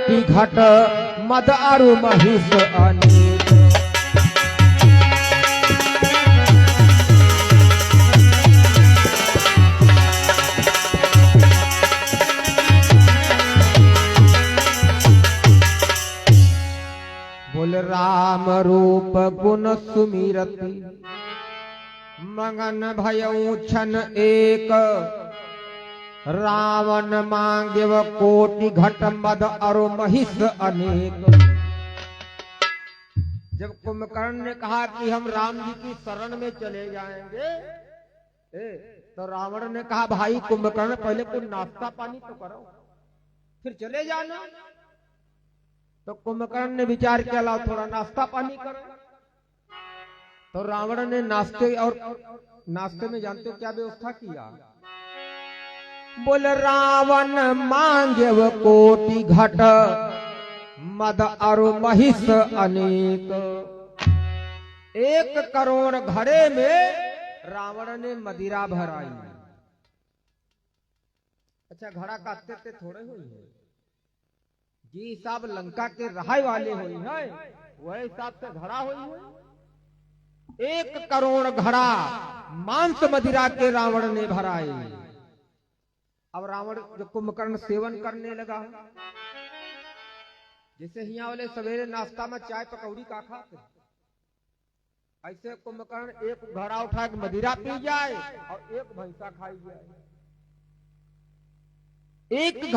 कोटि घट मद अरु महिष अनेक। बोले राम रूप गुण सुमिरति मगन भयउ छन एक। रावण मांगेव कोटि घट मद अरु महिष अनेक। जब कुंभकर्ण ने कहा कि हम राम जी की शरण में चले जाएंगे, तो रावण ने कहा भाई कुंभकर्ण पहले कुछ नाश्ता पानी तो करो फिर चले जाना। तो कुंभकर्ण ने विचार किया लाओ थोड़ा नाश्ता पानी करो। तो रावण ने नाश्ते में जानते हो क्या व्यवस्था किया? बोल रावण मांगे वो कोटि घट मद अरु महिष अनेक। 1 करोड़ घड़े में रावण ने मदिरा भराई। अच्छा घड़ा काटते थे थोड़े हुई है जी हिसाब लंका के रहाय वाले हुई है वह हिसाब से घड़ा हुई है। 1 करोड़ घड़ा मांस मदिरा के रावण ने भराए। अब रावण जो कुंभकर्ण सेवन करने लगा, जैसे हिया वाले सवेरे नाश्ता में चाय पकौड़ी का खाते, ऐसे कुंभकर्ण 1 घड़ा उठा के मदिरा पी जाए और 1 भैंसा खाई जाए। 1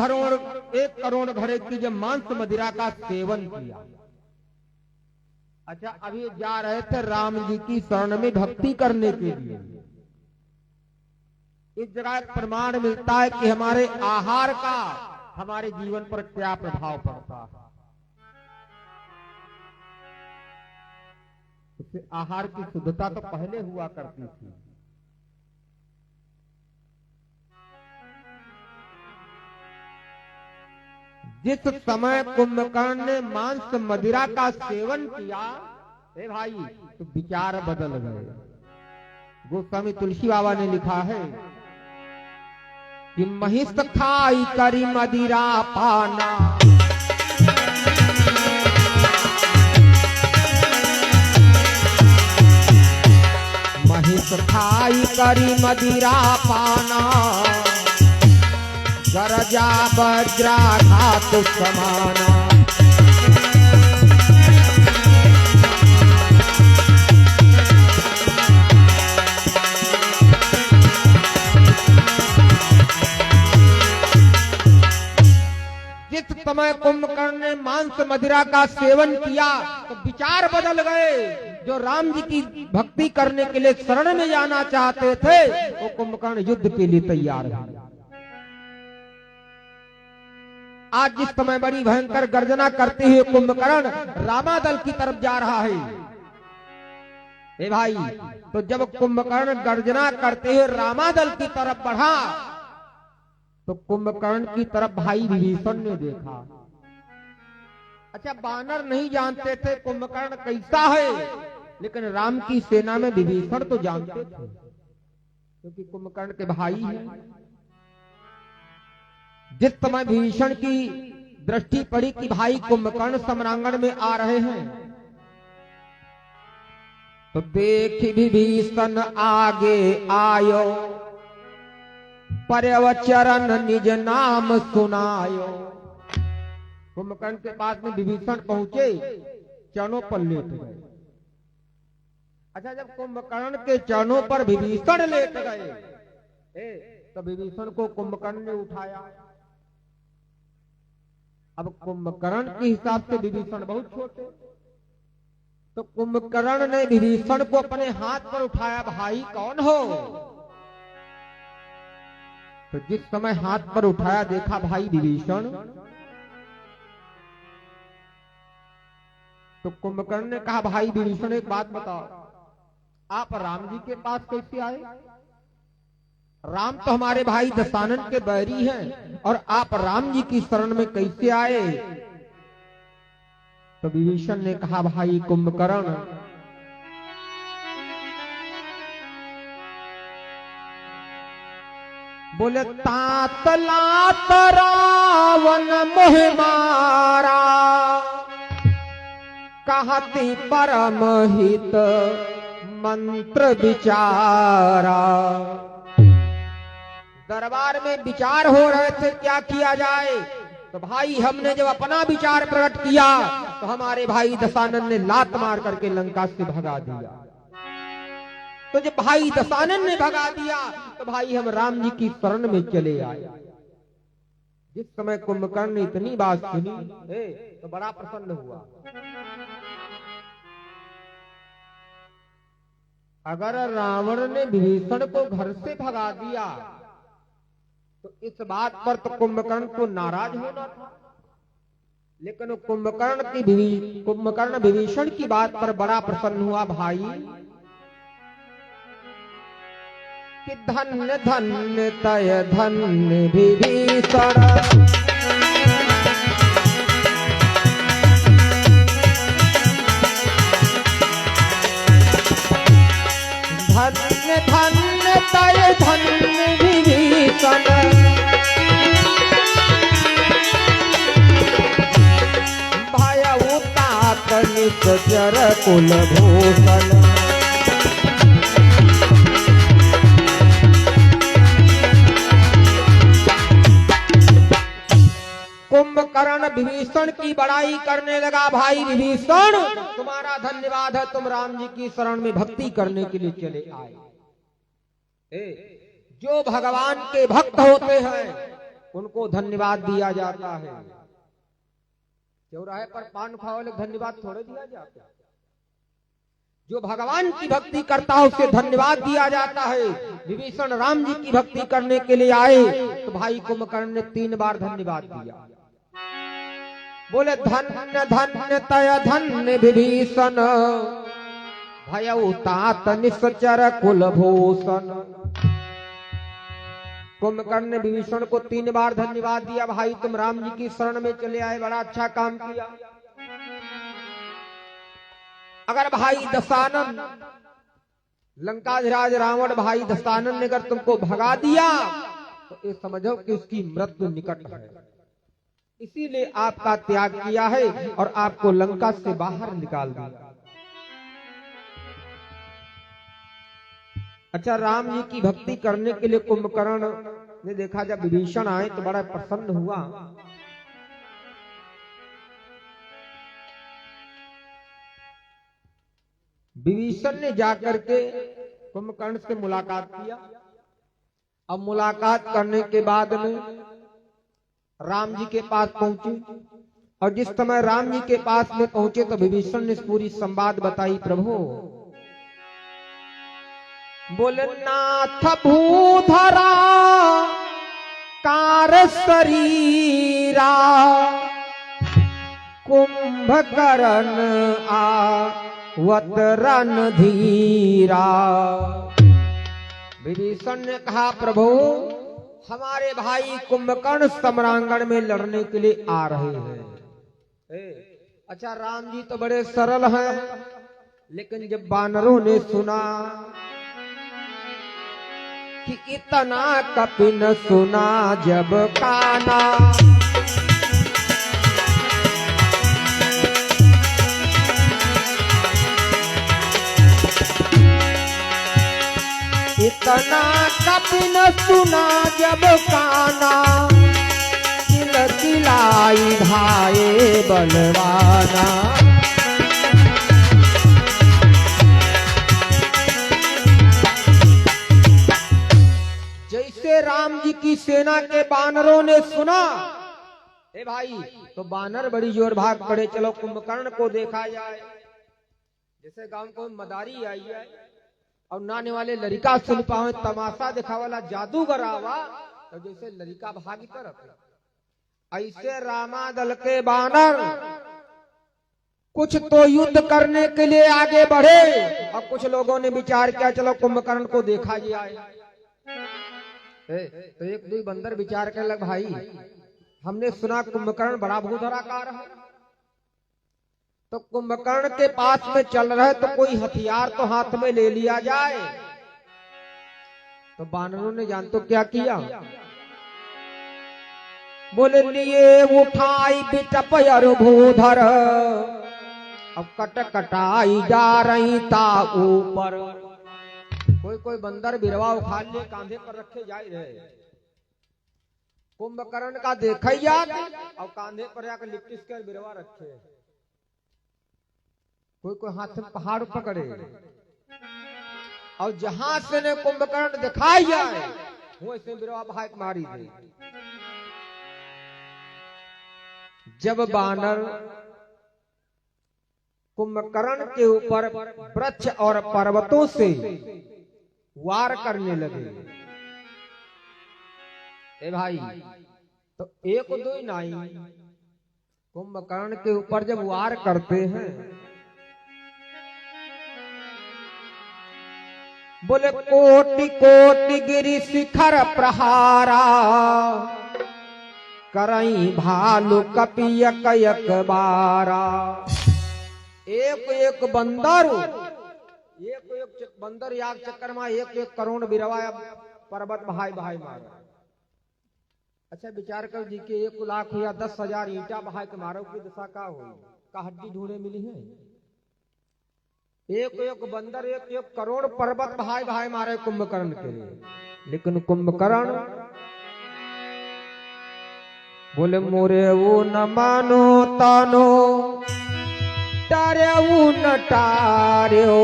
करोड़ घड़े की जब मांस मदिरा का सेवन किया। अच्छा अभी जा रहे थे राम जी की शरण में भक्ति करने के लिए। इस जगह प्रमाण मिलता है कि हमारे आहार का हमारे जीवन पर क्या प्रभाव पड़ता है। इससे आहार की शुद्धता तो पहले हुआ करती थी। जिस समय कुंभकर्ण ने मांस मदिरा का सेवन किया भाई तो विचार बदल गए। गोस्वामी तुलसी बाबा ने लिखा है कि महिष खाई करी मदिरा पाना। महिष खाई करी मदिरा पाना। गरजा वज्रा धातु समाना। जिस समय कुंभकर्ण ने मांस मदिरा का सेवन किया तो विचार बदल गए। जो राम जी की भक्ति करने के लिए शरण में जाना चाहते थे वो कुंभकर्ण युद्ध के लिए तैयार है। आज जिस समय बड़ी भयंकर गर्जना करते हुए कुंभकर्ण रामादल की तरफ जा रहा है भाई, तो जब कुंभकर्ण गर्जना करते हुए रामादल की तरफ बढ़ा तो कुंभकर्ण की तरफ भाई विभीषण ने देखा। अच्छा बानर नहीं जानते थे कुंभकर्ण कैसा है, लेकिन राम की सेना में विभीषण तो जानते थे क्योंकि कुंभकर्ण के भाई हैं। जिस समय विभीषण की दृष्टि पड़ी कि भाई कुंभकर्ण सम्रांगण में आ रहे हैं तो देख विभीषण आगे आयो। पर्यवचरण निज नाम सुनायो। कुंभकर्ण के पास में विभीषण पहुंचे, चरणों पर लेट गए। अच्छा जब कुंभकर्ण के चरणों पर विभीषण लेट गए तो विभीषण को कुंभकर्ण ने उठाया। अब कुंभकर्ण के हिसाब से विभीषण बहुत छोटे, तो कुंभकर्ण ने विभीषण को अपने हाथ पर उठाया। भाई कौन हो? तो जिस समय हाथ पर उठाया देखा भाई विभीषण, तो कुंभकर्ण ने कहा भाई विभीषण एक बात बताओ, आप राम जी के पास कैसे आए? राम तो हमारे भाई दशानन के बैरी हैं और आप राम जी की शरण में कैसे आए? तो विभीषण ने कहा भाई कुंभकर्ण बोले तात लात रावण मोह मार कहती परम हित मंत्र विचारा। दरबार में विचार हो रहे थे क्या किया जाए, तो भाई हमने जब अपना विचार प्रकट किया तो हमारे भाई दशानन ने लात मार करके लंका से भगा दिया। तो जब भाई दशानन ने भगा दिया तो भाई हम राम जी की शरण में चले आए। जिस समय कुंभकर्ण ने इतनी बात सुनी तो बड़ा प्रसन्न हुआ। अगर रावण ने विभीषण को घर से भगा दिया तो इस बात पर तो कुंभकर्ण को नाराज होना था, लेकिन कुंभकर्ण विभीषण की बात पर बड़ा प्रसन्न हुआ। भाई कि धन्य धन्य तय धन्य विभीषण, धन्य धन्य तय धन्य विभीषण, भयउ तात निश्चर कुलभूषण। कुंभकर्ण विभीषण की बड़ाई करने लगा। भाई विभीषण तुम्हारा धन्यवाद है, तुम राम जी की शरण में भक्ति करने के लिए चले आए। जो भगवान के भक्त होते हैं उनको धन्यवाद दिया जाता है। चौराहे पर पान खाओ धन्यवाद थोड़े दिया जाता है। जो भगवान की भक्ति करता है उसे धन्यवाद दिया जाता है। विभीषण राम जी की भक्ति करने के लिए आए तो भाई कुंभकर्ण ने 3 बार धन्यवाद दिया। बोले धन्य धन्य तय धन्य विभीषण, भयउ तात निश्चर कुलभूषण। कुंभकर्ण ने विभीषण को 3 बार धन्यवाद दिया। भाई तुम राम जी की शरण में चले आए, बड़ा अच्छा काम किया। अगर भाई दशानन लंकाधिराज रावण भाई दशानन ने अगर तुमको भगा दिया तो ये समझो कि उसकी मृत्यु निकट है, इसीलिए आपका त्याग किया है और आपको लंका से बाहर निकाल दिया। अच्छा, राम जी की भक्ति करने के लिए कुंभकर्ण ने देखा जब विभीषण आए तो बड़ा प्रसन्न हुआ। विभीषण ने जाकर के कुंभकर्ण से मुलाकात किया। अब मुलाकात करने के बाद में राम जी के पास पहुंचे और जिस समय राम जी के पास में पहुंचे तो विभीषण ने पूरी संवाद बताई। प्रभु बोले नाथ भूधरा कार शरीरा, कुंभकर्ण आवतरण धीरा। विभीषण ने कहा प्रभु हमारे भाई कुंभकर्ण सम्रांगण में लड़ने के लिए आ रहे हैं। अच्छा, राम जी तो बड़े सरल हैं, लेकिन जब वानरों ने सुना कि इतना कपिन सुना जब काना, इतना कपिन सुना जब काना, चिलचिलाई धाये बलवाना। जैसे राम जी की सेना के बानरों ने सुना भाई तो बानर बड़ी जोर भाग पड़े, चलो कुंभकर्ण को देखा जाए। जैसे गांव को मदारी आई है और नाने वाले लड़का सुन पाओ तमाशा दिखा वाला जादूगर आवा तो जैसे लड़का भागी तरफ, ऐसे रामा दल के बानर कुछ तो युद्ध करने के लिए आगे बढ़े और कुछ लोगों ने विचार किया चलो कुंभकर्ण को देखा जाए। तो एक दो बंदर विचार करने लग भाई हमने सुना कुंभकर्ण बड़ा भूधराकार है, तो कुंभकर्ण के पास में चल रहे तो कोई हथियार तो हाथ में ले लिया जाए। तो बानरों ने जान तो क्या किया, बोले लिए उठाई बिटप भूधर अब कट कटाई जा रही था ऊपर, कोई कोई बंदर बिरवा उखाड़ ले कांधे पर रखे जा रहे, कुंभकर्ण का देखा ही याद और कांधे पर जाकर लिपटिस कर बिरवा रखे, कोई कोई हाथ में पहाड़ पकड़े और जहां से ने कुंभकर्ण दिखाई जाए वो ऐसे बिरवा भाग मारी दे। जब बानर कुंभकर्ण के ऊपर वृक्ष और पर्वतों से वार करने लगे, ए भाई तो एक दो नाई कुंभकर्ण के ऊपर जब वार करते हैं, बोले कोटि कोटि गिरि शिखर प्रहारा, करई भालू कपि एक एक बारा। एक एक बंदर याग चक्कर में एक एक करोड़ बिरवा पर्वत भाई भाई मारो। अच्छा विचार कर जी के 1 लाख या 10,000 ईंटा भाई के मारो की दशा का हो, का हड्डी ढूंढे मिली है। एक एक बंदर एक एक करोड़ पर्वत भाई भाई मारे कुंभकर्ण के लिए, लेकिन कुंभकर्ण बोले मोरे वो न मानो तानो तारे वो न तार्यो,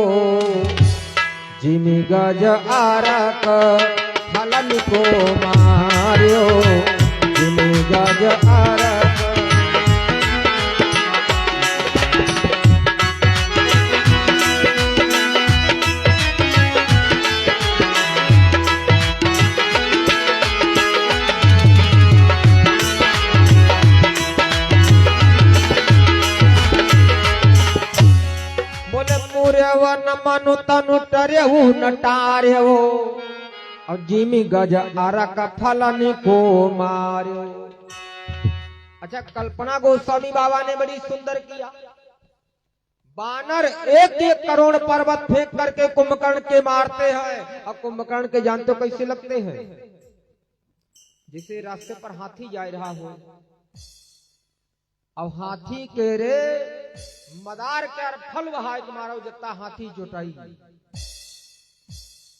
जिमी गज आरक फलन को मार्यो, जिमी गज आरक। न मनु तनु टरेहु न टारेहु, और जिमी गज आरक फलन को मार्यो। अच्छा कल्पना गोस्वामी बाबा ने बड़ी सुंदर किया, बानर एक एक करोड़ पर्वत फेंक करके कुंभकर्ण के मारते हैं, और कुंभकर्ण के जानते कैसे लगते हैं, जिसे रास्ते पर हाथी जा रहा हो अब हाथी के रे मदार के फल वहां मारो जत्ता हाथी चोटाई,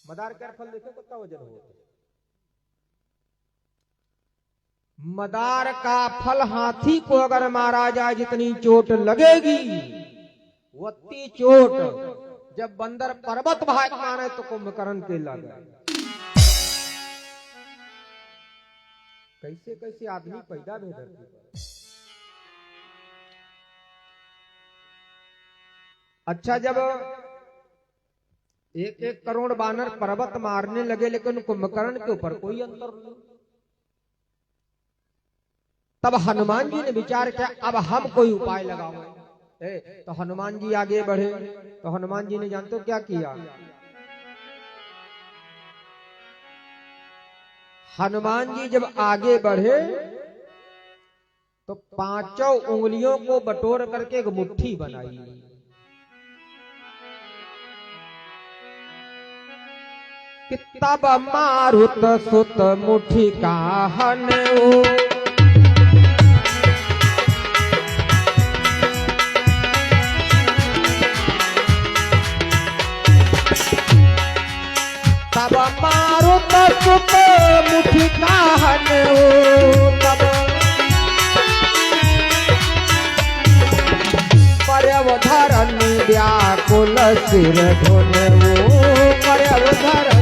मदार के फल देखो कितना वजन हो, मदार का फल हाथी को अगर मारा जाए जितनी चोट लगेगी वत्ती चोट जब बंदर पर्वत भाग मारे तो कुंभकर्ण के लगे। कैसे कैसे आदमी पैदा भी धरती पर। अच्छा जब 1-1 करोड़ बानर पर्वत मारने लगे, लेकिन कुंभकर्ण के ऊपर कोई अंतर नहीं। तब हनुमान जी ने विचार किया अब हम कोई उपाय लगाओ। तो हनुमान जी आगे बढ़े, तो हनुमान जी ने जानते हो क्या किया, हनुमान जी जब आगे बढ़े तो 5 उंगलियों को बटोर करके एक मुट्ठी बनाई, तब मारुत सुत मुट्ठी का हनु, तब मारुत सुत मुट्ठी का हनु, तब पर्यव धरनी व्याकुल सिर धुनऊ, पर्यव धरनी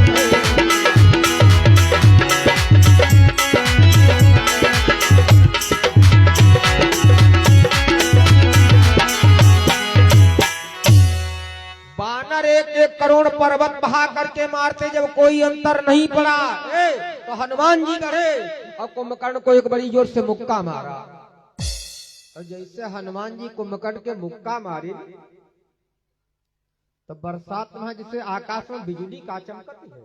बानर 1-1 करोड़ पर्वत बहा करके मारते, जब कोई अंतर नहीं पड़ा तो हनुमान जी बढ़े और कुंभकर्ण को एक बड़ी जोर से मुक्का मारा। और जैसे हनुमान जी कुंभकर्ण के मुक्का मारे तो बरसात में जिसे आकाश में बिजली का चमकती है,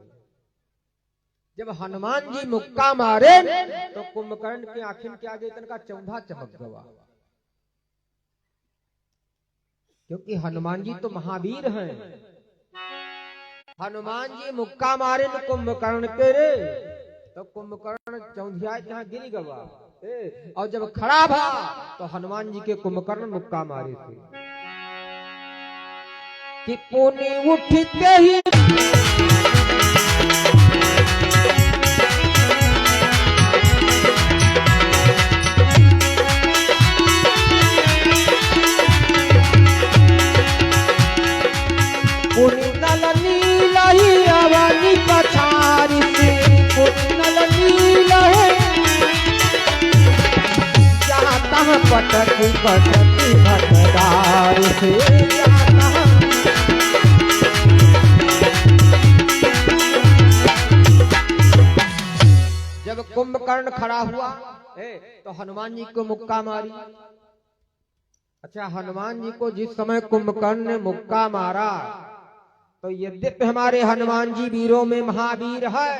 जब हनुमान जी मुक्का मारे तो कुंभकर्ण के आंखों के आगे इनका चौधा चमक गवा, क्योंकि हनुमान जी तो महावीर हैं। हनुमान जी मुक्का मारे तो कुंभकर्ण के रे, तो कुंभकर्ण चौंधिया जहां गिर गवा, और जब खड़ा भा तो हनुमान जी के कुंभकर्ण मुक्का मारे थे। कि पुनि उठते ही पुनि नल नील ही अवनी पछारी से, पुनि नल नील है जहाँ तहाँ पटकी पटकी भटदार से, जब कुंभकर्ण खड़ा हुआ तो हनुमान जी को मुक्का मारी। अच्छा, हनुमान जी को जिस समय कुंभकर्ण ने मुक्का मारा तो यद्यपि हमारे हनुमान जी वीरों में महावीर है,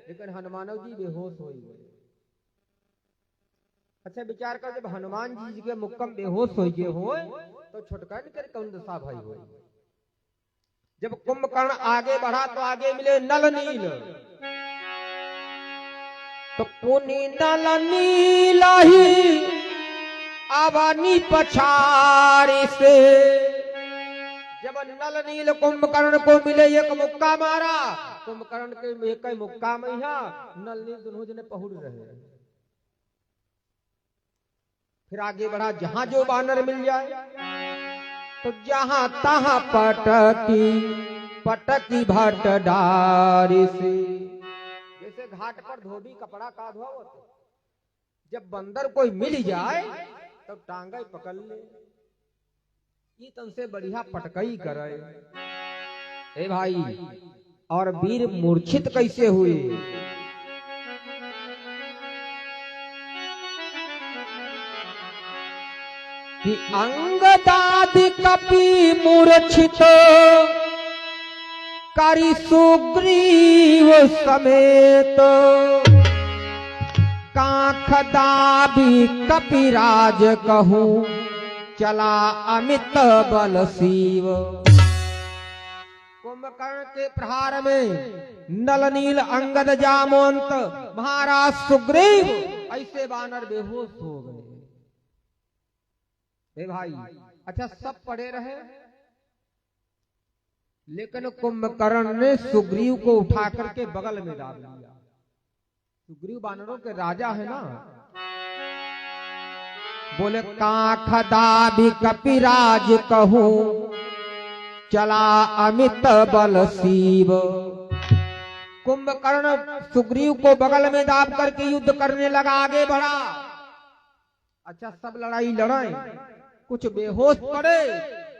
लेकिन हनुमानव जी बेहोश हो गए। अच्छा विचार कर, जब हनुमान जी के मुक्कम बेहोश हो गए हो तो छुटकाने कर कौन दशा भाई हो। जब कुंभकर्ण आगे बढ़ा तो आगे मिले नल नील, तो पुनि नल नील ही अवनी पछारी से। जब नल नील कुंभकर्ण को मिले एक मुक्का मारा, कुंभकर्ण के एक मुक्का में नल नील दोनों जने पहुड़ रहे। फिर आगे बढ़ा, जहां जो बानर मिल जाए तो जहां तहां पटकी पटकी भटडारी से। जैसे घाट पर धोबी कपड़ा का धोआ होता, जब बंदर कोई मिल जाए तो टांगा पकड़ ले, ये तन से बढ़िया पटकई करे। ए भाई, और वीर मूर्छित कैसे हुए। कि अंगदादि कपि मूर्छित करि सुग्रीव समेत, कांख दाबी कपिराज कहूं चला अमित बल शिव। कुंभकर्ण के प्रहार में नल नील अंगद जामवंत महाराज सुग्रीव ऐसे बानर बेहोश हो गए। भाई अच्छा, सब पड़े रहे, लेकिन कुंभकर्ण ने सुग्रीव को उठा करके बगल में डाल दिया। सुग्रीव बानरों के राजा है ना। बोले कांख दाबी कपिराज कहूं चला अमित बल शिव। कुंभकर्ण सुग्रीव को बगल में दाब करके युद्ध करने लगा, आगे बढ़ा। अच्छा, सब लड़ाई लड़ाई, कुछ बेहोश पड़े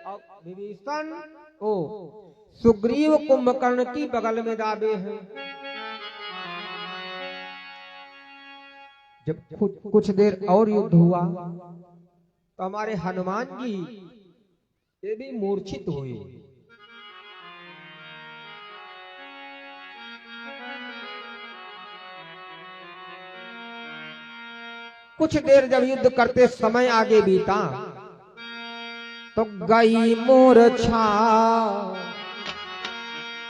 और विभीषण ओ सुग्रीव कुंभकर्ण की बगल में दाबे हैं। जब कुछ देर और युद्ध हुआ तो हमारे हनुमान जी ये भी मूर्छित हुए। कुछ देर जब युद्ध करते समय आगे बीता तो गई मूर्छा,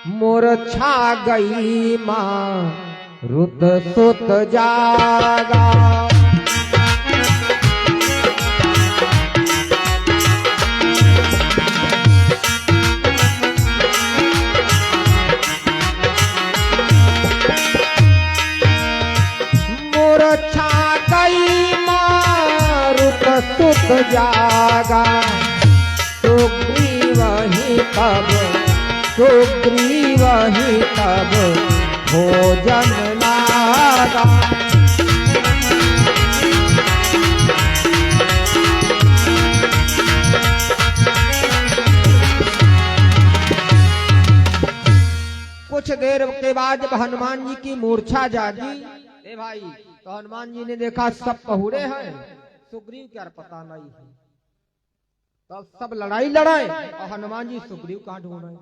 मूर्छा गई मां रुत सुत जागा। मूर्छा गई मां रुत सुत जागा। सुग्रीव ही तब, सुग्रीव ही तब भोजन लागा। कुछ देर के बाद जब हनुमान जी की मूर्छा जागी, ए भाई, तो हनुमान जी ने देखा सब पहुड़े हैं, सुग्रीव क्या पता नहीं है। तो सब लड़ाई लड़ाए और हनुमान जी सुग्रीव कहां ढूंढ रहे।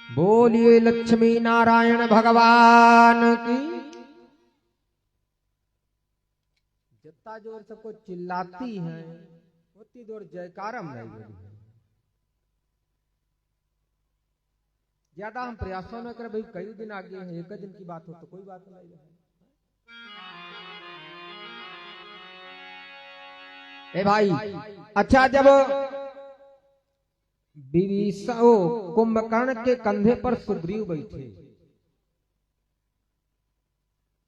बोलिए लक्ष्मी नारायण भगवान की। जितना जोर सबको चिल्लाती है उतनी जोर जयकारम नहीं बोली है। ज्यादा हम प्रयासों में कर, भाई कई दिन आगे हैं, एक दिन की बात हो तो कोई बात नहीं है। ए भाई, अच्छा जब कुंभकर्ण के कंधे पर सुग्रीव बैठे,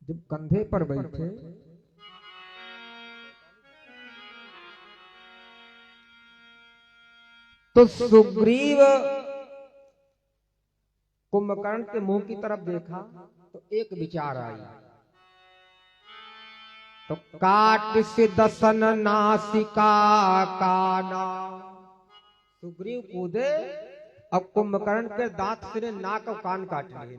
जब कंधे पर बैठे तो सुग्रीव कुंभकर्ण के मुंह की तरफ देखा तो एक विचार आई, तो काट से दसन नासिका काना। सुग्रीव कूदे, अब कुंभकर्ण के दांत से नाक और कान काट लिए।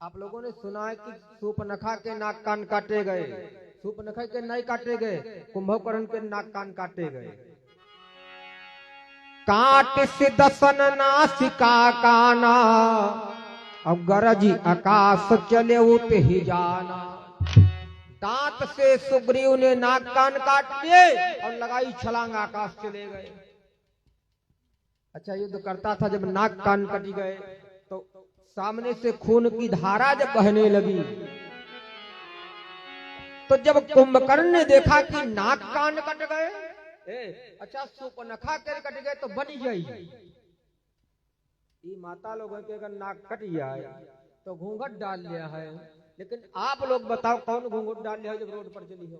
आप लोगों ने सुना है कि सूर्पनखा के नाक कान काटे गए, सूर्पनखा के नहीं काटे गए, कुंभकर्ण के नाक कान काटे गए। काट से दसन नासिका काना, अब गरजी आकाश चले उत ही जाना। दांत से सुग्रीव ने नाक कान काट लिए और लगाई छलांग, आकाश चले गए। अच्छा, युद्ध करता था, जब नाक कान कट गए तो सामने से खून की धारा जब बहने लगी, तो जब कुंभकर्ण ने देखा कि नाक कान कट गए, अच्छा सूर्पनखा के कट गए तो बनी जाएगी। माता लोगों के अगर नाक कट जाए तो घूंघट डाल लिया है, लेकिन आप लोग बताओ कौन घूंघट डाल लिया है जब रोड पर चली हो।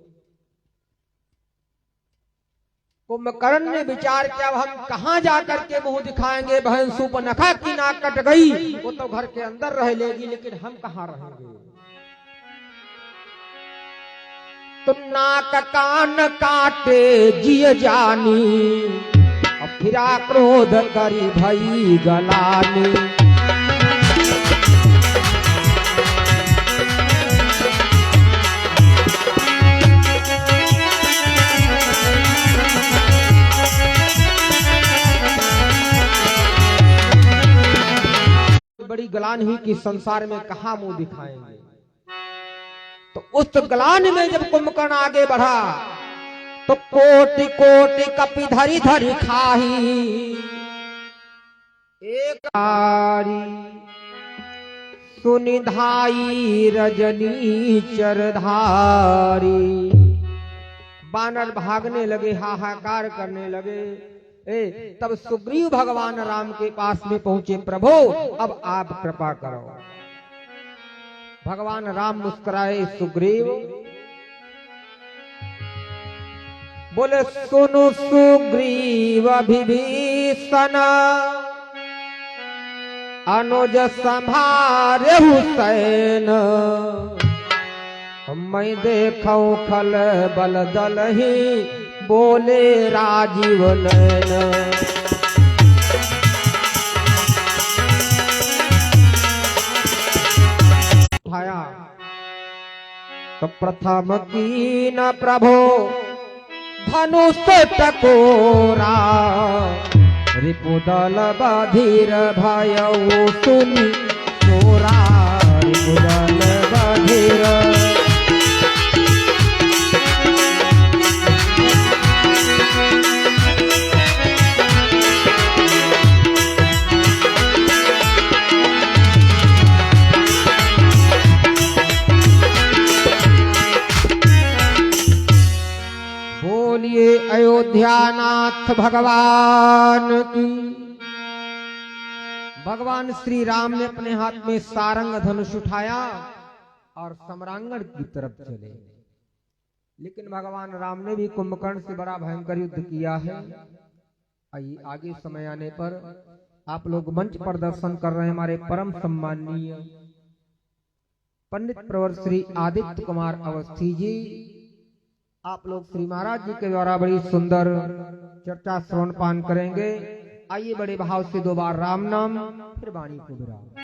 कुंभकर्ण ने विचार किया, हम कहां जाकर के मुंह दिखाएंगे, बहन सूर्पनखा की नाक कट गई, वो तो घर के अंदर रह लेगी, लेकिन हम कहां रहेंगे। तो नाक कान काटे जिय जानी, और फिरा क्रोध करी भई गलानी। बड़ी गलान ही कि संसार में कहां मुंह दिखाएंगे। तो उस गलान में जब कुंभकर्ण आगे बढ़ा तो कोटि कोटि कपि धरी धरी खाही, एक सुनिधाई रजनी चरधारी। बानर भागने लगे, हाहाकार करने लगे। तब सुग्रीव भगवान राम के पास में पहुंचे, प्रभु अब आप कृपा करो। भगवान राम मुस्कुराए, सुग्रीव बोले सुनो सुग्रीव विभीषण, अनुज संभारे हुसैन। मैं देखूं खल बल दल ही, बोले राजीव नयन। तो प्रथम की न प्रभो धनुष टकोरा, रिपुदल बधिर भयउ सुनि सोरा। रिपुदल बधिर अयोध्यानाथ भगवान की। भगवान श्री राम ने अपने हाथ में सारंग धनुष उठाया और सम्रांगण की तरफ चले, लेकिन भगवान राम ने भी कुंभकर्ण से बड़ा भयंकर युद्ध किया है। आइए आगे समय आने पर आप लोग मंच पर दर्शन कर रहे हैं हमारे परम सम्माननीय पंडित प्रवर श्री आदित्य कुमार अवस्थी जी। आप लोग श्री महाराज जी के द्वारा बड़ी सुंदर चर्चा श्रवण पान करेंगे। आइए बड़े भाव से 2 बार राम नाम फिर वाणी को विराम।